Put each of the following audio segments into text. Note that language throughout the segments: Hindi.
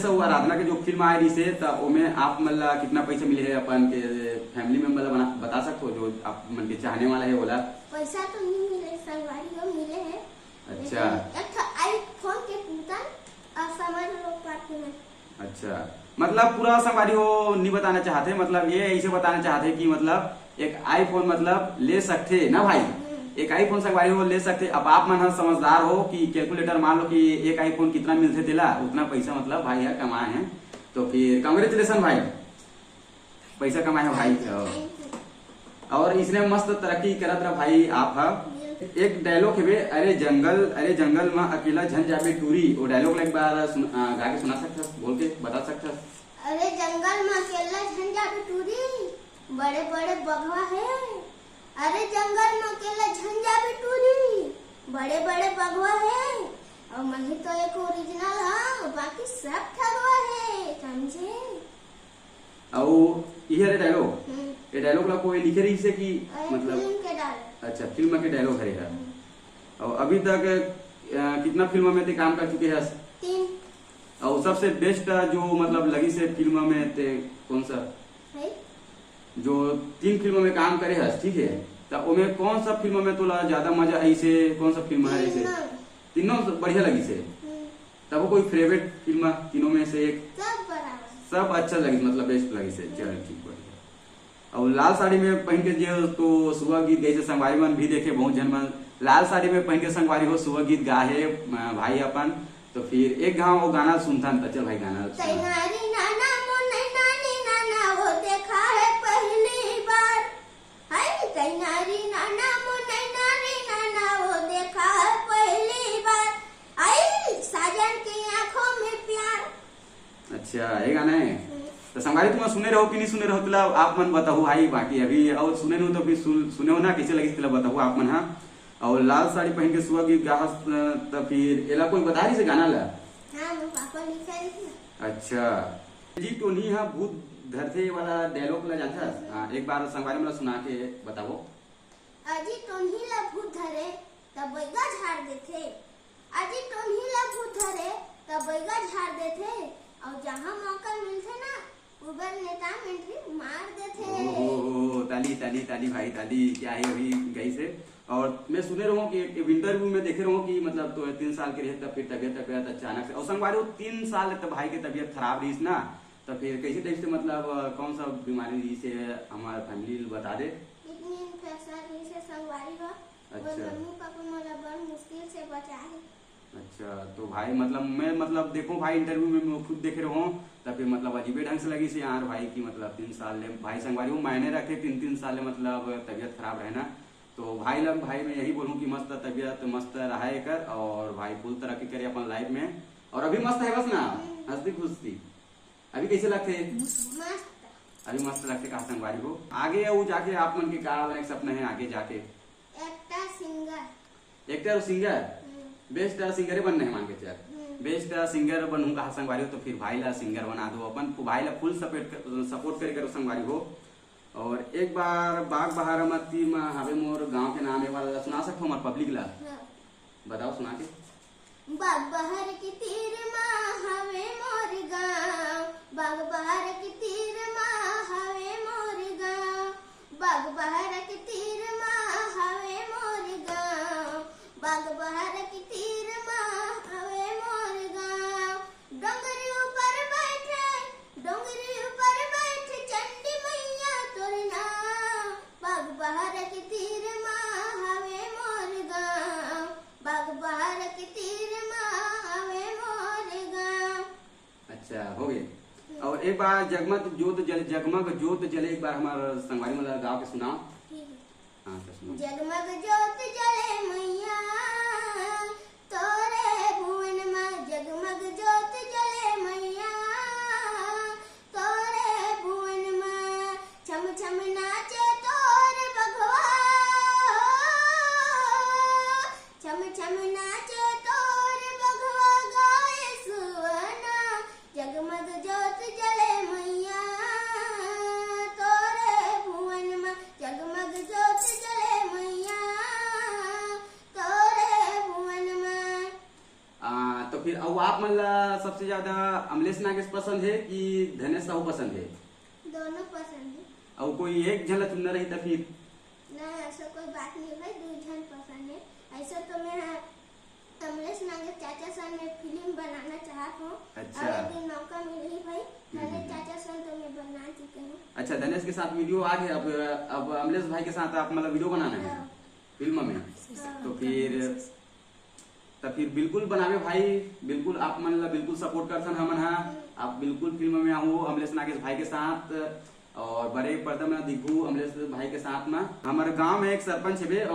सब आराधना के जो फिल्म आई रही से तब ओमे आप मतलब कितना पैसा मिले है अपन के फैमिली में मतलब बता सकते हो जो आप मन के चाहने वाला है बोला। पैसा तो नहीं मिले, संगवारी को मिले है। अच्छा, एक आईफोन के कूपन और समझ लो पार्टी में। अच्छा, मतलब पूरा संगवारी हो नहीं बताना चाहते, मतलब ये ऐसे बताना चाहते कि मतलब एक आईफोन मतलब ले सकते ना भाई, एक आईफोन संगवारी हो ले सकते। अब आप मन समझदार हो कि कैलकुलेटर मान लो कि एक आईफोन कितना मिलते दिला उतना पैसा मतलब भाई है कमाए हैं, तो फिर कांग्रेचुलेसन भाई, पैसा कमाए हैं भाई। और इसने मस्त तरक्की करत रहा भाई आप है। एक डायलॉग है अरे जंगल में अकेला झन जाबे टूरी, वो डायलॉग एक बार गा के सुना सकता, बोल के बता सकता। अरे जंगल में अकेला झन जाबे टूरी, बड़े बड़े बगवा है। अरे जंगल में अकेला झन जाबे टूरी, बड़े बड़े बगवा है। और मैं तो एक ओरिजिनल हाँ, बाकी सब ठगवा है, समझे। और ये डायलॉग, ये डायलॉग ला कोई लिखे रही से कि मतलब फिल्म के डायलॉग। अच्छा, फिल्म के डायलॉग है। और अभी तक कितना फिल्म में ते काम कर चुके हैं? 3। और सबसे बेस्ट जो मतलब लगी से फिल्म में ते कौन सा है? जो 3 फिल्म में काम करे है, ठीक है, तो उनमें कौन सा फिल्म में तोला ज्यादा मजा आई से, कौन सा फिल्म है ऐसे? तीनों बढ़िया लगी से। तब कोई फेवरेट फिल्म तीनों में से एक? सब बराबर, सब अच्छा लगी, मतलब बेस्ट लगी से। चल ठीक, बढ़िया। और लाल साड़ी में पहन के जो तो सुबह गीत गई से संगवारी मन भी देखे, बहुत जन मन लाल साड़ी में पहन के संगवारी हो सुबह गीत गाहे भाई अपन। तो फिर एक गाँव वो गाना सुनता न, चल भाई गाना तैनारी नाना मोने नानी नाना वो देखा है पहली बार। हाय तैनारी नाना मोने नानी नाना वो देखा है पहली बार। आई साजन की आंखों में प्यार। अच्छा, ये गाना है। तो संगवारी तुम सुने रहो कि नहीं सुने रहो, तुला आप मन बताओ भाई। बाकी अभी और सुने नहीं तो फिर सुने हो ना, कैसे लगी तुला बताओ आप मन। हाँ, और लाल साड़ी पहन के सुबह गीत गा, तो फिर एला कोई बता रही से गाना ला? हाँ, वो पापा लिखा है। अच्छा जी, तो नहीं है भूत धरते वाला डायलॉग ला जानता? हाँ, एक बार संगवारी में सुना के बताओ। अजी टोन्ही ला भूत धरे तब बैगा झाड़ देथे। अजी टोन्ही ला भूत धरे तब बैगा झाड़ देथे। और जहाँ मौका मिलते ना उबर नेता एंट्री मार देथे। ओहो, ताली ताली ताली भाई ताली, क्या है अभी गई से। और मैं सुने रहा हूँ कि इंटरव्यू में देखे रहा हूँ कि मतलब तो 3 साल के रहे तब फिर तबियत अचानक से, और संगवारी 3 साल तब भाई की तबियत खराब रही ना, तो फिर कैसे टाइप से मतलब कौन सा बीमारी रही से हमारे फैमिली बता दे। किडनी इन्फेक्शन रही से संगवारी हो। अच्छा, मम्मी पापा मला बड़ मुश्किल से बचाए। अच्छा, तो भाई मतलब मैं मतलब देखो भाई इंटरव्यू में मैं खुद देख रहा हूँ, तब फिर मतलब अजीबे ढंग से लगी से यार भाई की मतलब 3 साल ले भाई संगवारी वो मायने रखे 3-3 साल ले मतलब तबियत खराब रहे ना। तो भाई मैं यही बोलूँ कि मस्त तबियत मस्त रहा कर, और भाई फुल तरक्की करे अपन लाइफ में। और अभी मस्त है बस ना, हंसती खुशती। अभी कैसे लगते? मस्त, अभी मस्त लगते कहा संगवारी को। आगे वो जाके आप मन के का सपना है आगे जाके? Actor singer. एक्टर और सिंगर? बेस्ट सिंगर बनना है मान के चल, बेस्ट सिंगर बनूंगा कहा संगवारी हो, तो फिर भाई ला सिंगर बना दो अपन, भाई ला फुल सपोर्ट करे संगवारी हो। और एक बार बाग बहारामती में हवे मोर गांव के नाम है वाला सुना सकते हो हमारे पब्लिक ला? बताओ सुना के। बाग बहार की तीर माँ हवे मोर गाँव, बाग बहार की तीर माँ हवे मोर गाँव, बाग बहार की तीर माँ हवे मोर गाँव, बाग बहार की तीर माँ हवे मोर गाँव। डोंगरी ऊपर बैठे चंडी मैया तोर नाम, बाग बहार की तीर माँ हवे मोर गाँव, बाग बहार की तीर माँ हवे मोर गाँव। अच्छा, हो गए। और एक बार जगमग जोत जले एक बार हमारे संगवारी में गाँव के सुनाओ। हाँ, तो सुनो। जगमग जोत जले मैया तोरे भुवन में, जगमग जोत जले मैया तोरे भुवन में, छम छम नाचे तोर बघवा, छम छम नाचे तोर बघवा गाए सुवना। जगमग जोत जले मैया तोरे भुवन में, जगमग जोत जले मैया तोरे भुवन में। तो फिर अब आप मतलब सबसे ज्यादा अमलेश नागेश पसंद है कि धनेश साहू पसंद है? दोनों पसंद है। और कोई एक झलक चुनना रही तो फिर? नहीं, ऐसा कोई बात नहीं भाई, दो जन पसंद है। ऐसा तो मैं अमलेश नागेश चाचा सन में फिल्म बनाना चाहता हूँ। अच्छा। और यदि मौका मिली भाई धनेश चाचा सन तो मैं बना चुके हूँ। अच्छा, धनेश के साथ वीडियो आ गया, अब अमलेश भाई के साथ आप मतलब वीडियो बनाना है हाँ। फिल्म में, तो फिर बिल्कुल बनावे भाई, बिल्कुल आप मतलब बिल्कुल सपोर्ट करसन हमन हा। आप बिल्कुल फिल्म में आहू अमलेश नागेश भाई के साथ और बड़े पर्दा में दिखू अमलेश भाई के साथ में। हमारे गांव में एक सरपंच है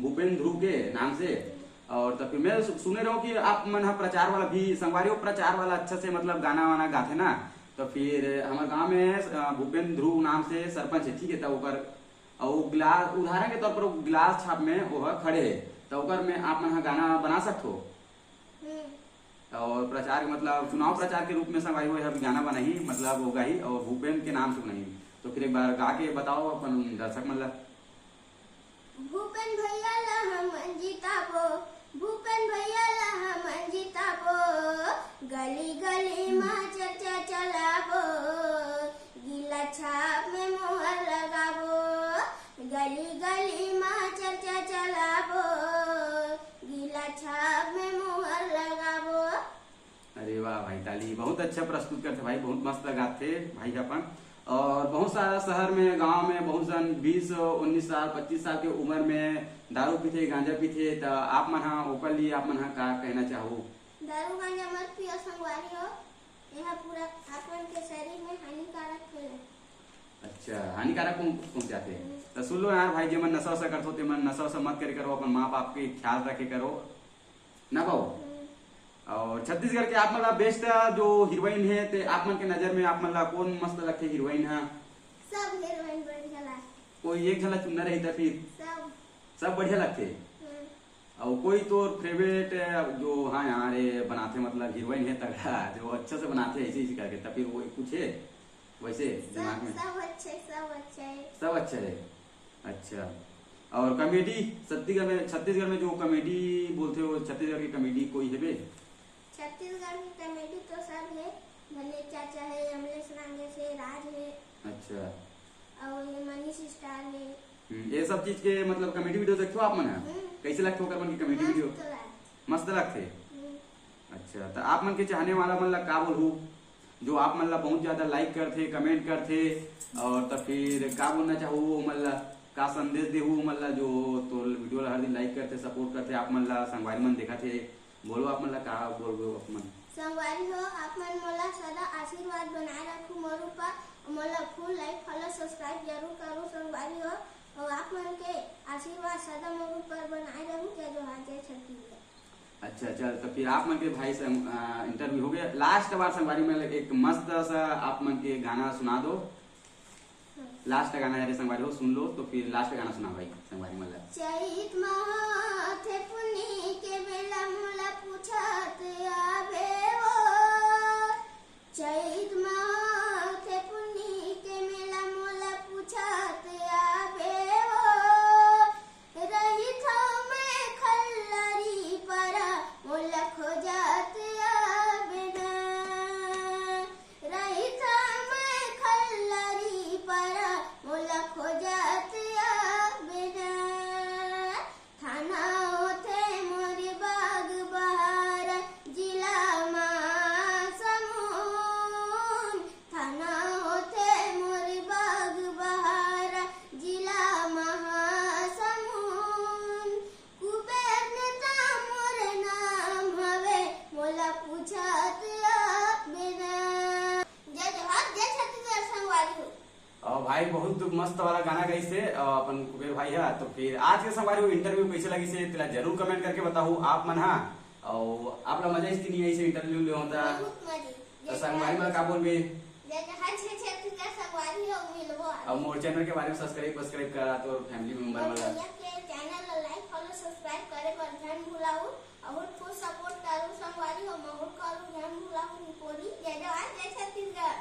भूपेंद्र ध्रुव के नाम से, और तो फिर मैं सुने रहा हूँ कि आप मन प्रचार वाला भी संगवारी प्रचार वाला अच्छा से मतलब गाना वाना गाते ना, तो फिर हमारे गांव में भूपेंद्र ध्रुव नाम से सरपंच है, ठीक है। तो और गिलास उदाहरण के तौर पर गिलास छाप में वो खड़े है, तो में आप मन गाना बना सकते हो। और प्रचार मतलब चुनाव प्रचार के रूप में संगवारी हो गाना बनाई मतलब होगा ही, और भूपेंद्र के नाम से बनाई। तो फिर एक बार गा के बताओ अपन दर्शक मतलब। भूपेन भैया ला हम जिताबो, भूपेन भैया ला हम जिताबो, गली गली में चर्चा चलाबो, गीला छाप में मोहर लगाबो, गली गली में चर्चा चलाबो, गीला छाप में मोहर लगाबो। अरे वाह भाई, ताली बहुत अच्छा प्रस्तुत करते भाई, बहुत मस्त गाते भाई अपन। और बहुत सारा शहर में गांव में बहुत सन 20-19 साल 25 साल के उम्र में दारू पीते गांजा पीते, तो आप मन ओकर लिए आप मन का कहना चाहो? दारू गांजा मत पियो संगवारी हो, यह पूरा अपन के शरीर में हानिकारक है। अच्छा, हानिकारक पहुंचाते हैं। तो सुन लो यार भाई, जे मन नशा वशा करते हो मन नशा वशा मत करे करो, अपन माँ बाप के ख्याल रखे करो ना भाव। और छत्तीसगढ़ के आप मतलब बेस्ट जो हीरोइन है ते आप मन के नजर में आप मतलब कौन मस्त लगते हीरोइन है? सब हीरोइन बढ़िया लगते। कोई एक झलक चुनना रही तो फिर? सब बढ़िया लगते। और कोई तो फेवरेट जो हाँ यार बनाते मतलब हीरोइन है तगड़ा, जो अच्छा से बनाते ऐसे ही करके, तो फिर वो कुछ है वैसे दिमाग में? सब अच्छे सब अच्छे सब अच्छा है। अच्छा, और कॉमेडी छत्तीसगढ़ में जो कॉमेडी बोलते हो, छत्तीसगढ़ की कॉमेडी कोई है बे? छत्तीसगढ़ की कॉमेडी तो सब है, धनेश चाचा है, अमलेश नागेश है, राज है। अच्छा। और ये मनीष स्टार है। ये सब चीज के मतलब कॉमेडी वीडियो देखते हो आप मन? कैसे लगते हो कर मन की कॉमेडी वीडियो? मस्त लगते। अच्छा, तो आप मन के चाहने वाला मतलब का बोलू, जो आप मतलब बहुत ज्यादा लाइक करते कमेंट करते, और तो फिर का बोलना चाहो मतलब का संदेश देहू मतलब जो तो वीडियो हर दिन लाइक करते सपोर्ट करते आप मतलब संगवारी मन देखा थे, बोलो आप मतलब का बोल रहे हो आप मन? संगवारी हो आप मन मोला सदा आशीर्वाद बनाए रखू मोर ऊपर, मोला फुल लाइक फॉलो सब्सक्राइब जरूर करो संगवारी हो, और आप मन के आशीर्वाद सदा मोर ऊपर बनाए रहू क्या जो हाजे छत्तीसगढ़। अच्छा चल, तो फिर आप मन के भाई से इंटरव्यू हो गया, लास्ट बार संगवारी में एक मस्त सा आप मन के गाना सुना दो। लास्ट गाना है रे संगवारी हो, सुन लो तो फिर लास्ट गाना सुना भाई संगवारी मतलब। चैत माथे पुन्नी के बेला मोला पूछत आबे हो, चैत माथे पुन्नी के मेला मोला पूछत आबे हो, रही था मैं खल्लरी पर मोला खोजत आबे ना, रही था मैं खल्लरी पर मोला खोजत आबे ना, थाना होते मोरे बाग बहार जिला महासमुंद, थाना होते मोरे बाग बहार जिला महासमुंद, कुबेर नेता मोर नाम हवे मोला पूछत आबे ना। जय जवाहर जय छत्तीसगढ़ संगवारी हो। और भाई बहुत मस्त वाला गाना गई से अपन कुबेर भाई है। तो फिर आज के संगवारी इंटरव्यू कैसे लगी से तेरा जरूर कमेंट करके बताओ आप मन हा, और आप लोग मजा इसकी नहीं ऐसे इंटरव्यू ले होता बहुत मजे। तो संगवारी में का बोल भी जय जवाहर जय छत्तीसगढ़ संगवारी हो मिलबो। और मोर चैनल के बारे में सब्सक्राइब करा तो फैमिली मेंबर और वाला भैया के चैनल ला लाइक फॉलो सब्सक्राइब करे पर ध्यान भुलाऊ, और फुल सपोर्ट करू संगवारी हो, मोर करू ध्यान भुलाऊ। जय जवाहर जय छत्तीसगढ़।